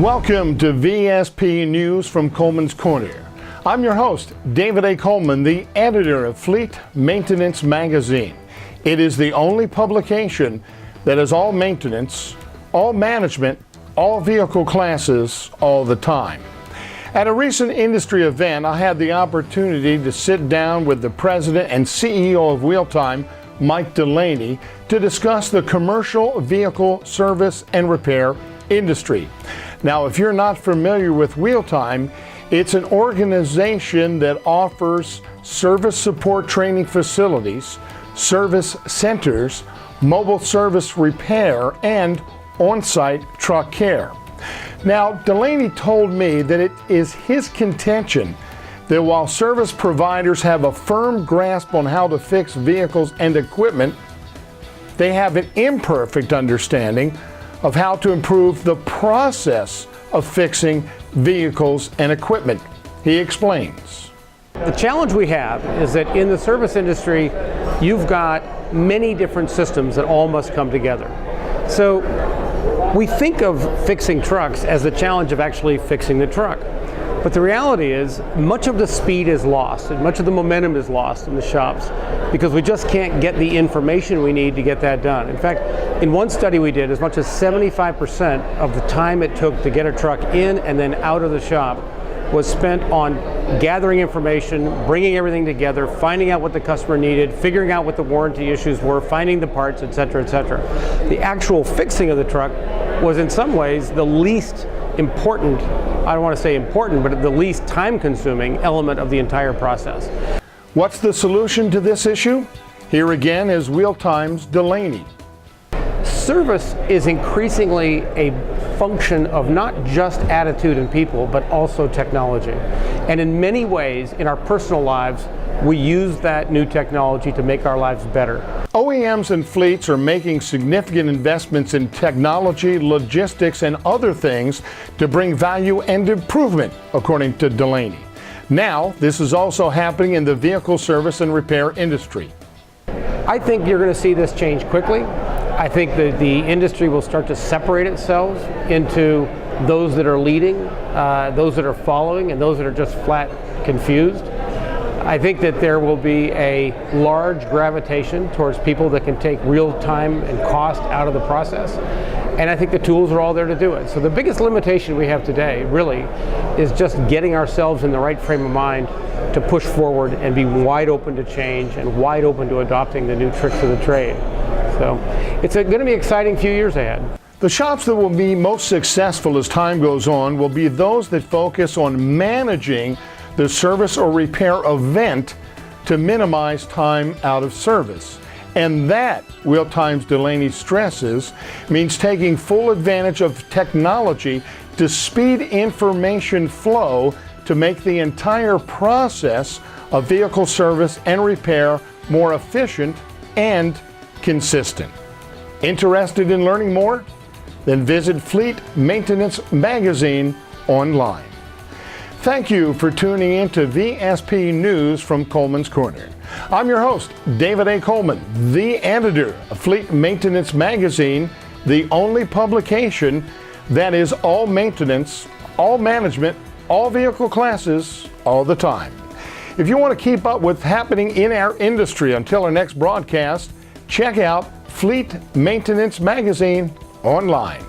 Welcome to VSP News from Kolman's Korner. I'm your host, David A. Kolman, the editor of Fleet Maintenance Magazine. It is the only publication that has all maintenance, all management, all vehicle classes, all the time. At a recent industry event, I had the opportunity to sit down with the president and CEO of WheelTime, Mike Delaney, to discuss the commercial vehicle service and repair industry. Now, if you're not familiar with WheelTime, it's an organization that offers service support training facilities, service centers, mobile service repair, and on-site truck care. Now, Delaney told me that it is his contention that while service providers have a firm grasp on how to fix vehicles and equipment, they have an imperfect understanding of how to improve the process of fixing vehicles and equipment. He explains. The challenge we have is that in the service industry, you've got many different systems that all must come together. So we think of fixing trucks as the challenge of actually fixing the truck. But the reality is much of the speed is lost and much of the momentum is lost in the shops because we just can't get the information we need to get that done. In fact, in one study we did, as much as 75% of the time it took to get a truck in and then out of the shop was spent on gathering information, bringing everything together, finding out what the customer needed, figuring out what the warranty issues were, finding the parts, et cetera, et cetera. The actual fixing of the truck was in some ways the least important, I don't want to say important, but the least time-consuming element of the entire process. What's the solution to this issue? Here again is WheelTime's Delaney. Service is increasingly a function of not just attitude and people, but also technology. And in many ways, in our personal lives, we use that new technology to make our lives better. OEMs and fleets are making significant investments in technology, logistics, and other things to bring value and improvement, according to Delaney. Now, this is also happening in the vehicle service and repair industry. I think you're going to see this change quickly. I think that the industry will start to separate itself into those that are leading, those that are following, and those that are just flat confused. I think that there will be a large gravitation towards people that can take real time and cost out of the process. And I think the tools are all there to do it. So the biggest limitation we have today really is just getting ourselves in the right frame of mind to push forward and be wide open to change and wide open to adopting the new tricks of the trade. So it's going to be an exciting few years ahead. The shops that will be most successful as time goes on will be those that focus on managing the service or repair event to minimize time out of service. And that, WheelTime's Delaney stresses, means taking full advantage of technology to speed information flow to make the entire process of vehicle service and repair more efficient and consistent. Interested in learning more? Then visit Fleet Maintenance Magazine online. Thank you for tuning in to VSP News from Kolman's Korner. I'm your host, David A. Kolman, the editor of Fleet Maintenance Magazine, the only publication that is all maintenance, all management, all vehicle classes, all the time. If you want to keep up with happening in our industry until our next broadcast, check out Fleet Maintenance Magazine online.